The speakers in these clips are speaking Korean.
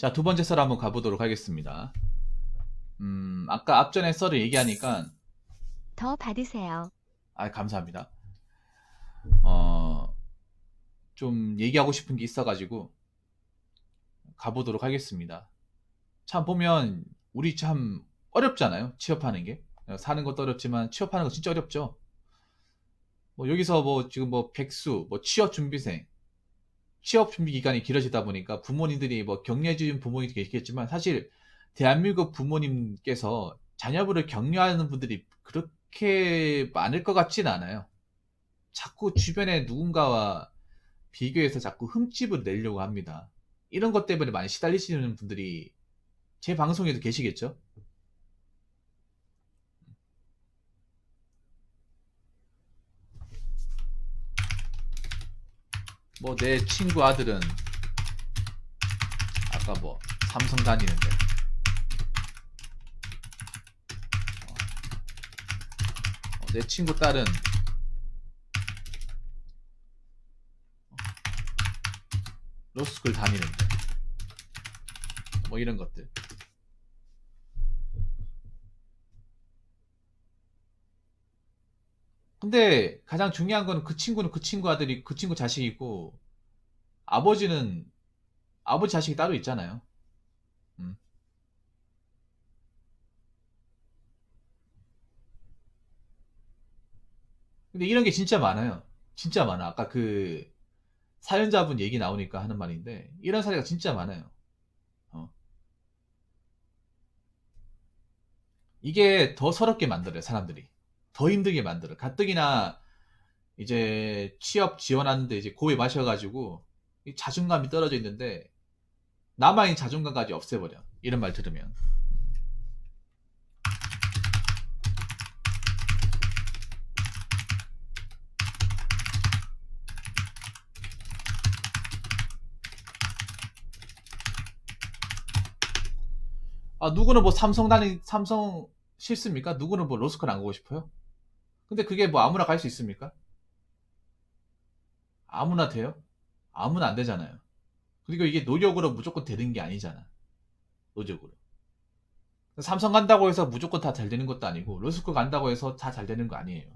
자, 두 번째 썰 한번 가보도록 하겠습니다. 아까 앞전에 썰을 얘기하니까, 더 받으세요. 감사합니다. 어, 좀 얘기하고 싶은 게 있어가지고, 가보도록 하겠습니다. 참 보면, 우리 참 어렵잖아요. 취업하는 게. 사는 것도 어렵지만, 취업하는 거 진짜 어렵죠. 뭐, 여기서 뭐, 지금 뭐, 백수, 뭐, 취업 준비생, 취업 준비 기간이 길어지다 보니까 부모님들이 뭐, 격려해주는 부모님도 계시겠지만, 사실, 대한민국 부모님께서 자녀분을 격려하는 분들이 그렇게 많을 것 같지는 않아요. 자꾸 주변에 누군가와 비교해서 자꾸 흠집을 내려고 합니다. 이런 것 때문에 많이 시달리시는 분들이 제 방송에도 계시겠죠? 뭐 내 친구 아들은 아까 뭐 삼성 다니는데 내 친구 딸은 로스쿨 다니는데 뭐 이런 것들. 근데 가장 중요한 거는 그 친구는 그 친구 아들이 그 친구 자식이고 아버지는 아버지 자식이 따로 있잖아요. 음. 근데 이런 게 진짜 많아요. 진짜 많아. 아까 그 사연자분 얘기 나오니까 하는 말인데 이런 사례가 진짜 많아요. 어. 이게 더 서럽게 만들어요, 사람들이. 더 힘들게 만들어. 가뜩이나 이제 취업 지원하는데 이제 고에 마셔가지고 이 자존감이 떨어져 있는데 남아있는 자존감까지 없애버려. 이런 말 들으면. 누구는 뭐 삼성 싫습니까? 누구는 뭐 로스쿨 안 가고 싶어요? 근데 그게 뭐 아무나 갈 수 있습니까? 아무나 돼요? 아무나 안 되잖아요. 그리고 이게 노력으로 무조건 되는 게 아니잖아. 노력으로. 삼성 간다고 해서 무조건 다 잘 되는 것도 아니고 로스쿨 간다고 해서 다 잘 되는 거 아니에요.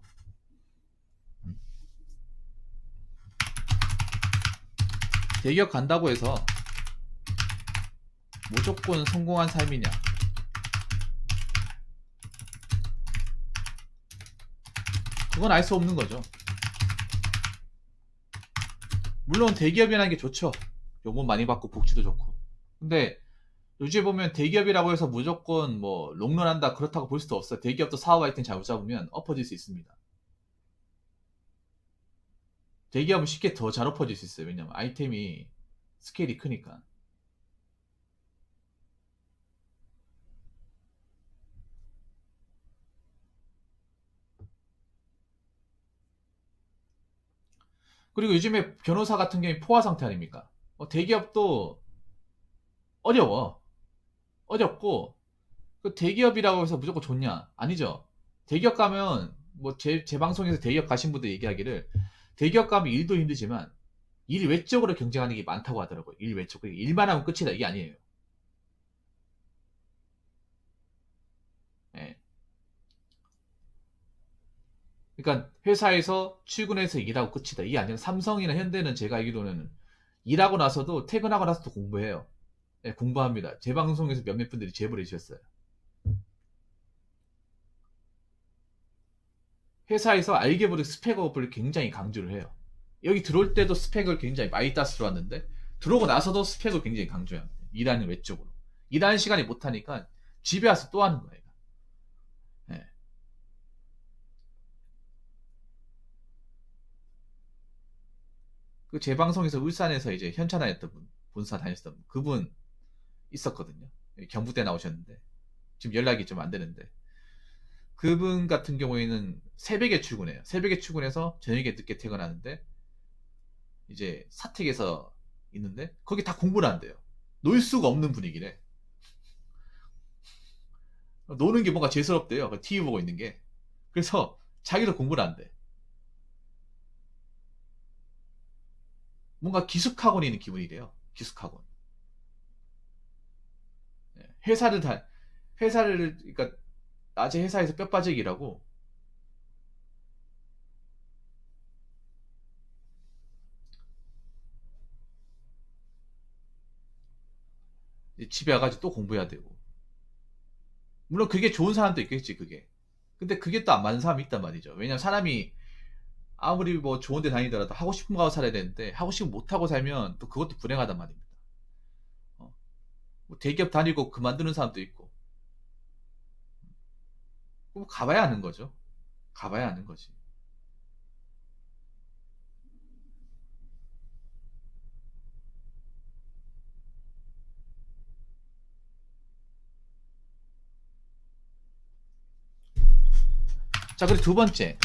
대기업 간다고 해서 무조건 성공한 삶이냐? 그건 알 수 없는 거죠. 물론 대기업이라는 게 좋죠. 요금 많이 받고 복지도 좋고. 근데 요즘에 보면 대기업이라고 해서 무조건 뭐 롱런한다 그렇다고 볼 수도 없어요. 대기업도 사업 아이템 잘못 잡으면 엎어질 수 있습니다. 대기업은 쉽게 더 잘 엎어질 수 있어요. 왜냐면 아이템이 스케일이 크니까. 그리고 요즘에 변호사 같은 경우에 포화 상태 아닙니까? 대기업도 어려워. 어렵고 그 대기업이라고 해서 무조건 좋냐? 아니죠. 대기업 가면 뭐 제 방송에서 대기업 가신 분들 얘기하기를 대기업 가면 일도 힘들지만 일 외적으로 경쟁하는 게 많다고 하더라고요. 일 외적. 일만 하면 끝이다. 이게 아니에요. 예. 그러니까 회사에서 출근해서 일하고 끝이다. 이게 아니라 삼성이나 현대는 제가 알기로는 일하고 나서도 퇴근하고 나서도 공부해요. 예, 공부합니다. 제 방송에서 몇몇 분들이 제보를 해주셨어요. 회사에서 알게 모르게 스펙업을 굉장히 강조를 해요. 여기 들어올 때도 스펙을 굉장히 많이 따서 들어왔는데 들어오고 나서도 스펙을 굉장히 강조해요. 일하는 외적으로. 일하는 시간이 못하니까 집에 와서 또 하는 거예요. 예. 그 제 방송에서 울산에서 이제 현찬아였던 분, 본사 다녔던 분, 그분 있었거든요. 경북대 나오셨는데 지금 연락이 좀 안 되는데 그분 같은 경우에는 새벽에 출근해요. 새벽에 출근해서 저녁에 늦게 퇴근하는데 이제 사택에서 있는데 거기 다 공부를 한대요. 놀 수가 없는 분위기래. 노는 게 뭔가 죄스럽대요. 그 TV 보고 있는 게. 그래서 자기도 공부를 한대. 뭔가 기숙학원에 있는 기분이래요. 기숙학원. 회사를 다 회사를 그러니까 낮에 회사에서 뼈 빠지게 일하고 이제 집에 와가지고 또 공부해야 되고. 물론 그게 좋은 사람도 있겠지, 그게. 근데 그게 또 안 맞는 사람이 있단 말이죠. 왜냐면 사람이 아무리 뭐 좋은 데 다니더라도 하고 싶은 거 하고 살아야 되는데 하고 싶은 거 못 하고 살면 또 그것도 불행하단 말입니다. 어. 뭐 대기업 다니고 그만두는 사람도 있고. 뭐 가봐야 하는 거죠. 가봐야 하는 거지. 자, 그리고 두 번째.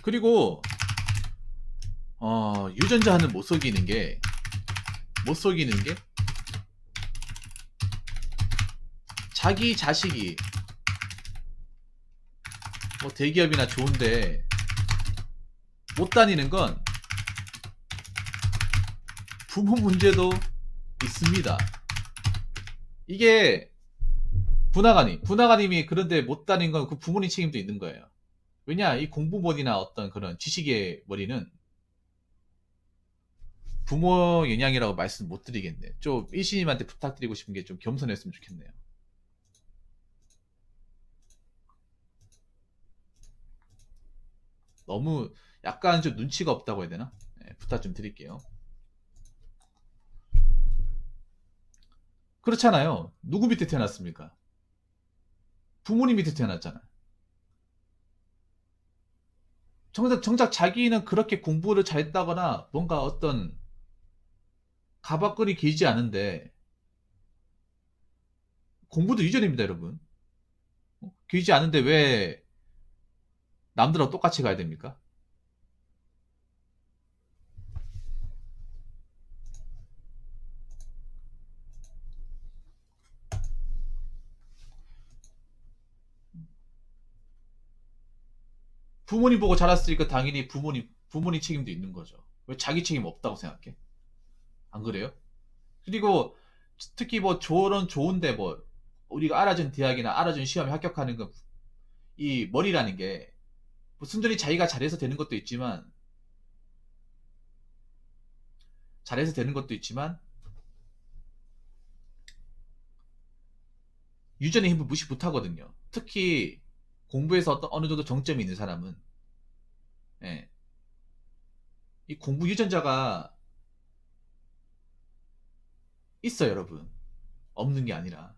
그리고 유전자는 못 속이는 게 자기 자식이 뭐 대기업이나 좋은데 못 다니는 건 부모 문제도 있습니다. 이게 분화가님이 그런데 못 다닌 건 그 부모님 책임도 있는 거예요. 왜냐, 이 공부머리나 어떤 그런 지식의 머리는 부모 영향이라고 말씀 못 드리겠네. 좀 일신님한테 부탁드리고 싶은 게 좀 겸손했으면 좋겠네요. 너무 약간 좀 눈치가 없다고 해야 되나? 네, 부탁 좀 드릴게요. 그렇잖아요. 누구 밑에 태어났습니까? 부모님 밑에 태어났잖아. 정작 자기는 그렇게 공부를 잘했다거나 뭔가 어떤 가박끈이 길지 않은데 공부도 유전입니다, 여러분. 길지 않은데 왜 남들하고 똑같이 가야 됩니까? 부모님 보고 자랐으니까 당연히 부모님 책임도 있는 거죠. 왜 자기 책임 없다고 생각해? 안 그래요? 그리고 특히 뭐 저런 좋은데 뭐 우리가 알아준 대학이나 알아준 시험에 합격하는 건 이 머리라는 게 뭐 순전히 자기가 잘해서 되는 것도 있지만 유전의 힘을 무시 못 하거든요. 특히 공부에서 어느 정도 정점이 있는 사람은 예, 이 공부 유전자가 있어요, 여러분. 없는 게 아니라.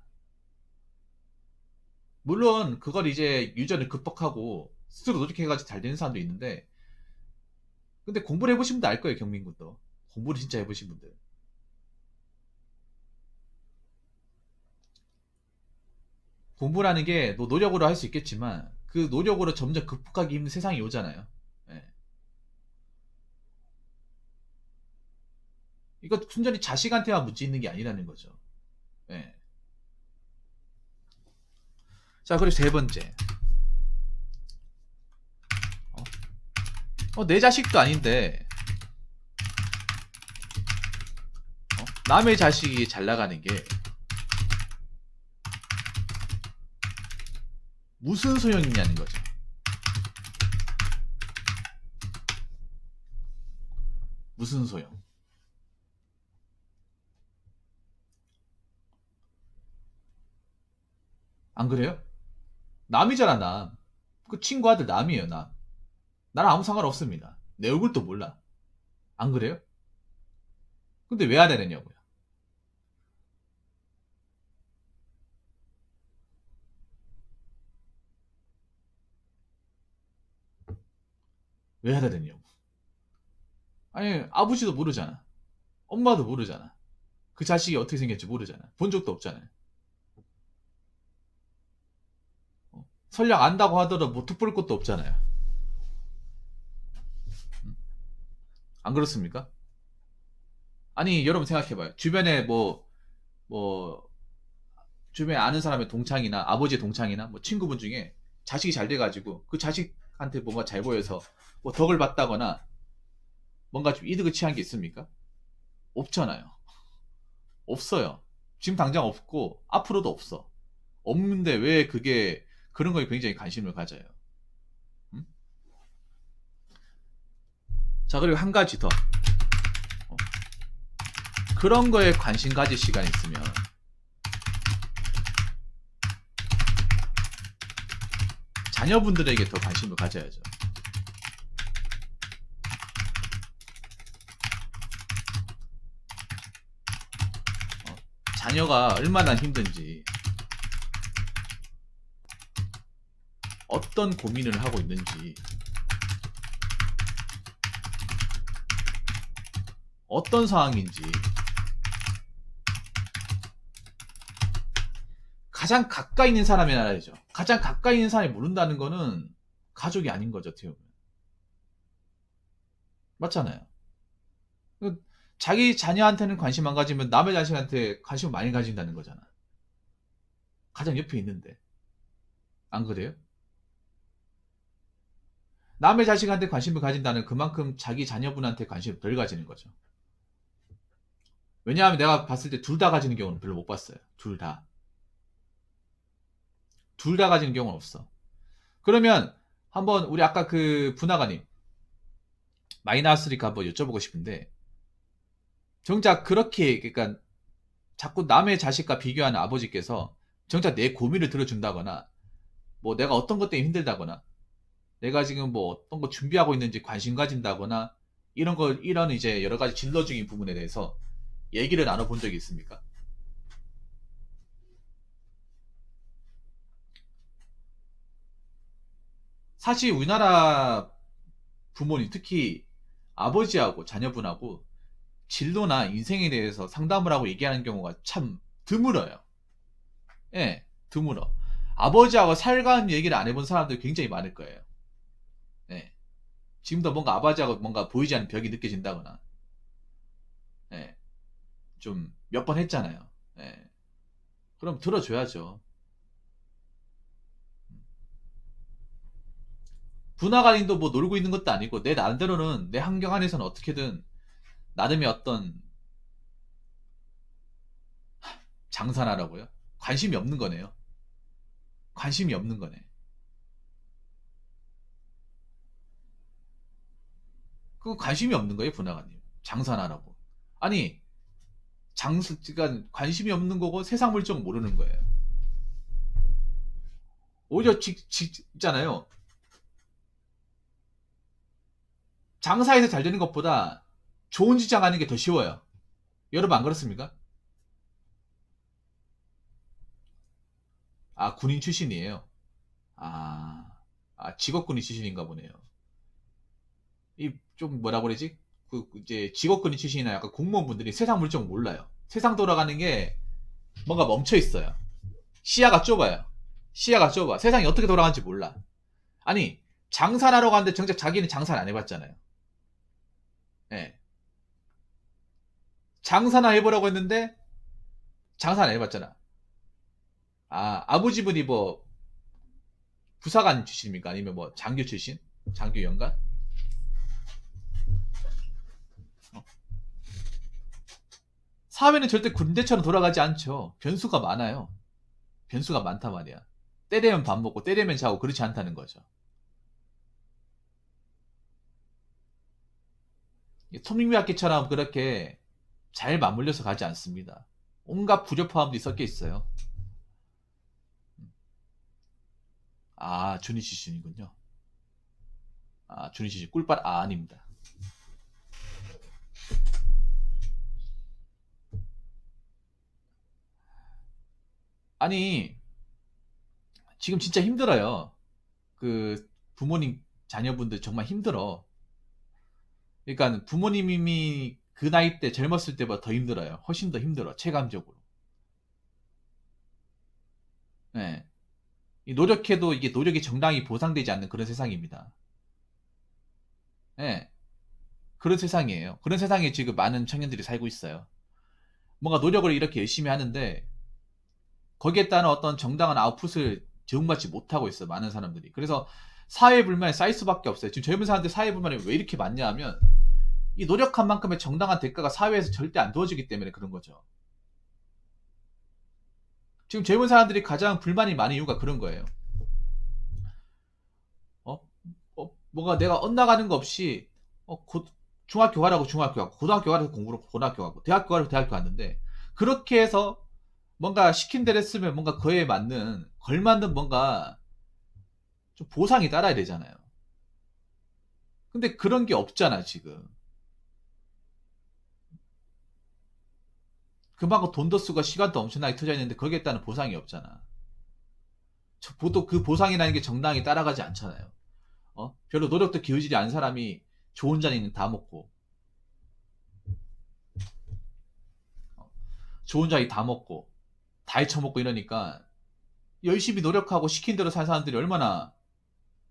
물론 그걸 이제 유전을 극복하고 스스로 노력해가지고 잘 되는 사람도 있는데 근데 공부를 해보신 분들 알 거예요, 경민군도. 공부를 진짜 해보신 분들. 공부라는 게 노력으로 할 수 있겠지만 그 노력으로 점점 극복하기 힘든 세상이 오잖아요. 예. 이거 순전히 자식한테만 묻지 있는 게 아니라는 거죠. 예. 자, 그리고 세 번째. 내 자식도 아닌데 남의 자식이 잘 나가는 게 무슨 소용이냐는 거죠. 무슨 소용? 안 그래요? 남이잖아, 남. 그 친구 아들 남이에요, 남. 나랑 아무 상관없습니다. 내 얼굴도 몰라. 안 그래요? 근데 왜 안 해내냐고요. 왜 해야 되냐고. 아니, 아버지도 모르잖아. 엄마도 모르잖아. 그 자식이 어떻게 생겼지 모르잖아. 본 적도 없잖아요. 설령 안다고 하더라도 뭐 툭볼 것도 없잖아요. 안 그렇습니까? 아니, 여러분 생각해봐요. 주변에 뭐, 주변에 아는 사람의 동창이나 아버지의 동창이나 뭐 친구분 중에 자식이 잘 돼가지고 그 자식한테 뭔가 잘 보여서 뭐 덕을 받다거나 뭔가 좀 이득을 취한 게 있습니까? 없잖아요. 없어요. 지금 당장 없고 앞으로도 없어. 없는데 왜 그게 그런 거에 굉장히 관심을 가져요. 음? 자, 그리고 한 가지 더. 그런 거에 관심 가질 시간이 있으면 자녀분들에게 더 관심을 가져야죠. 자녀가 얼마나 힘든지, 어떤 고민을 하고 있는지, 어떤 상황인지 가장 가까이 있는 사람이 알아야죠. 가장 가까이 있는 사람이 모른다는 거는 가족이 아닌 거죠, 어떻게 보면. 맞잖아요. 자기 자녀한테는 관심 안 가지면 남의 자식한테 관심을 많이 가진다는 거잖아. 가장 옆에 있는데. 안 그래요? 남의 자식한테 관심을 가진다는 그만큼 자기 자녀분한테 관심을 덜 가지는 거죠. 왜냐하면 내가 봤을 때 둘 다 가지는 경우는 별로 못 봤어요. 둘 다. 둘 다 가지는 경우는 없어. 그러면 한번 우리 아까 그 분화가님 많이 나왔으니까 한번 여쭤보고 싶은데, 정작 그렇게 그러니까 자꾸 남의 자식과 비교하는 아버지께서 정작 내 고민을 들어준다거나, 뭐 내가 어떤 것 때문에 힘들다거나, 내가 지금 뭐 어떤 거 준비하고 있는지 관심 가진다거나, 이런 이제 여러 가지 진로적인 부분에 대해서 얘기를 나눠본 적이 있습니까? 사실 우리나라 부모님, 특히 아버지하고 자녀분하고 진로나 인생에 대해서 상담을 하고 얘기하는 경우가 참 드물어요. 예, 드물어. 아버지하고 살가운 얘기를 안 해본 사람들 굉장히 많을 거예요. 예. 지금도 뭔가 아버지하고 뭔가 보이지 않는 벽이 느껴진다거나, 예. 좀 몇 번 했잖아요. 예. 그럼 들어줘야죠. 분화가님도 뭐 놀고 있는 것도 아니고, 내 나름대로는 내 환경 안에서는 어떻게든 나름의 어떤 장사나라고요? 관심이 없는 거네요. 관심이 없는 거네. 그 관심이 없는 거예요, 분화가님. 장사나라고. 아니, 그러니까 관심이 없는 거고 세상 물정 모르는 거예요. 오히려 있잖아요. 장사에서 잘 되는 것보다 좋은 직장 가는 게 더 쉬워요. 여러분 안 그렇습니까? 아, 군인 출신이에요. 아, 직업군인 출신인가 보네요. 이 좀 뭐라 그러지? 이제 직업군인 출신이나 약간 공무원분들이 세상 물정 몰라요. 세상 돌아가는 게 뭔가 멈춰 있어요. 시야가 좁아요. 시야가 좁아. 세상이 어떻게 돌아가는지 몰라. 아니, 장사를 하러 가는데 정작 자기는 장사를 안 해봤잖아요. 예. 장사나 해보라고 했는데 장사를 안 해봤잖아. 아버지분이 뭐 부사관 출신입니까? 아니면 뭐 장교 출신? 장교 연관? 사회는 절대 군대처럼 돌아가지 않죠. 변수가 많아요. 변수가 많단 말이야. 때되면 밥 먹고 때되면 자고 그렇지 않다는 거죠. 토믹미학기처럼 그렇게 잘 맞물려서 가지 않습니다. 온갖 부조포함들이 섞여 있어요. 준희 출신이군요. 준희 출신 꿀빨 아닙니다. 아니, 지금 진짜 힘들어요. 그 부모님 자녀분들 정말 힘들어. 그러니까 부모님이 그 나이 때 젊었을 때보다 더 힘들어요. 훨씬 더 힘들어. 체감적으로. 네. 노력해도 이게 노력이 정당히 보상되지 않는 그런 세상입니다. 네. 그런 세상이에요. 그런 세상에 지금 많은 청년들이 살고 있어요. 뭔가 노력을 이렇게 열심히 하는데 거기에 따른 어떤 정당한 아웃풋을 제공받지 못하고 있어요. 많은 사람들이. 그래서 사회 불만이 쌓일 수밖에 없어요. 지금 젊은 사람들 사회 불만이 왜 이렇게 많냐 하면 이 노력한 만큼의 정당한 대가가 사회에서 절대 안 주어지기 때문에 그런 거죠. 지금 젊은 사람들이 가장 불만이 많은 이유가 그런 거예요. 어? 뭐가 내가 엇나가는 거 없이 중학교 가라고 중학교 가고 고등학교 가라고 공부로 고등학교 가고 대학교 가라고 대학교 갔는데 그렇게 해서 뭔가 시킨 대로 했으면 뭔가 그에 맞는 걸맞는 뭔가 좀 보상이 따라야 되잖아요. 근데 그런 게 없잖아 지금. 그만큼 돈도 쓰고 시간도 엄청나게 투자했는데 거기에 따른 보상이 없잖아. 보통 그 보상이라는 게 정당히 따라가지 않잖아요. 별로 노력도 기울이지 않은 사람이 좋은 자리는 다 먹고 좋은 자리 다 먹고 다 헤쳐먹고 이러니까 열심히 노력하고 시킨 대로 산 사람들이 얼마나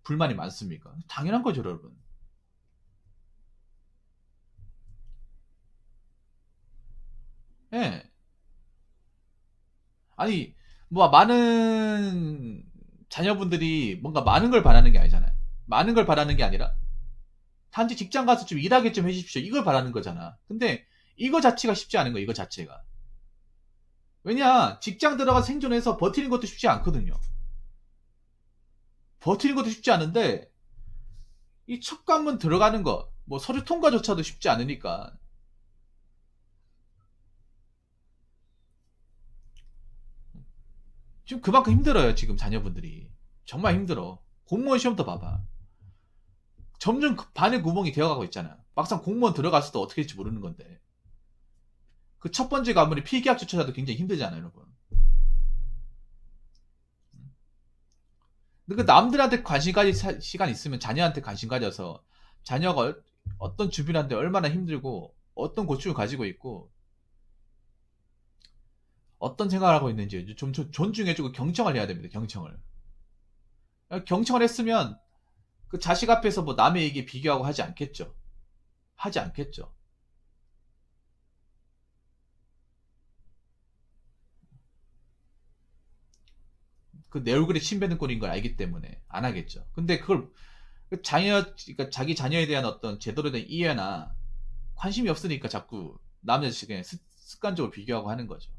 불만이 많습니까? 당연한 거죠, 여러분. 예. 아니, 뭐 많은 자녀분들이 뭔가 많은 걸 바라는 게 아니잖아요. 많은 걸 바라는 게 아니라 단지 직장 가서 좀 일하게 좀 해주십시오. 이걸 바라는 거잖아. 근데 이거 자체가 쉽지 않은 거야, 이거 자체가. 왜냐, 직장 들어가 생존해서 버티는 것도 쉽지 않거든요. 버티는 것도 쉽지 않은데 이 첫 관문 들어가는 거, 뭐 서류 통과조차도 쉽지 않으니까 지금 그만큼 힘들어요. 지금 자녀분들이 정말 힘들어. 공무원 시험도 봐봐. 점점 반의 구멍이 되어가고 있잖아. 막상 공무원 들어갔어도 어떻게 될지 모르는 건데 그 첫 번째 관문이 필기합조차도 굉장히 힘들잖아요, 여러분. 근데 그 남들한테 관심 가질 시간 있으면 자녀한테 관심 가져서 자녀가 어떤 주변한테 얼마나 힘들고 어떤 고충을 가지고 있고 어떤 생각을 하고 있는지 좀 존중해주고 경청을 해야 됩니다. 경청을. 경청을 했으면 그 자식 앞에서 뭐 남의 얘기 비교하고 하지 않겠죠. 하지 않겠죠. 그 내 얼굴에 침 뱉는 꼴인 걸 알기 때문에 안 하겠죠. 근데 그걸 그 그러니까 자기 자녀에 대한 어떤 제대로 된 이해나 관심이 없으니까 자꾸 남의 자식에 습관적으로 비교하고 하는 거죠.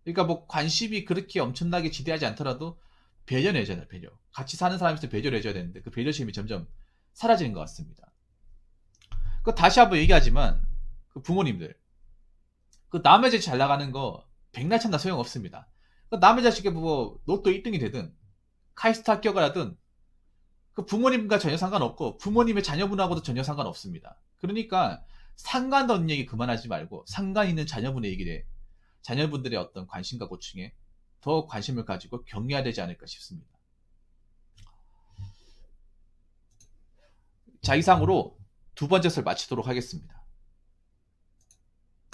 그러니까 뭐 관심이 그렇게 엄청나게 지대하지 않더라도 배려는 해줘야 배려. 같이 사는 사람한테 배려를 해줘야 되는데 그 배려심이 점점 사라지는 것 같습니다. 그 다시 한번 얘기하지만 그 부모님들 그 남의 자식 잘 나가는 거 백날 참나 소용없습니다. 그 남의 자식이 뭐 로또 1등이 되든 카이스트 합격을 하든 그 부모님과 전혀 상관없고 부모님의 자녀분하고도 전혀 상관없습니다. 그러니까 상관도 없는 얘기 그만하지 말고 상관 있는 자녀분의 얘기를 자녀분들의 어떤 관심과 고충에 더 관심을 가지고 격려해야 되지 않을까 싶습니다. 자, 이상으로 두 번째 설 마치도록 하겠습니다.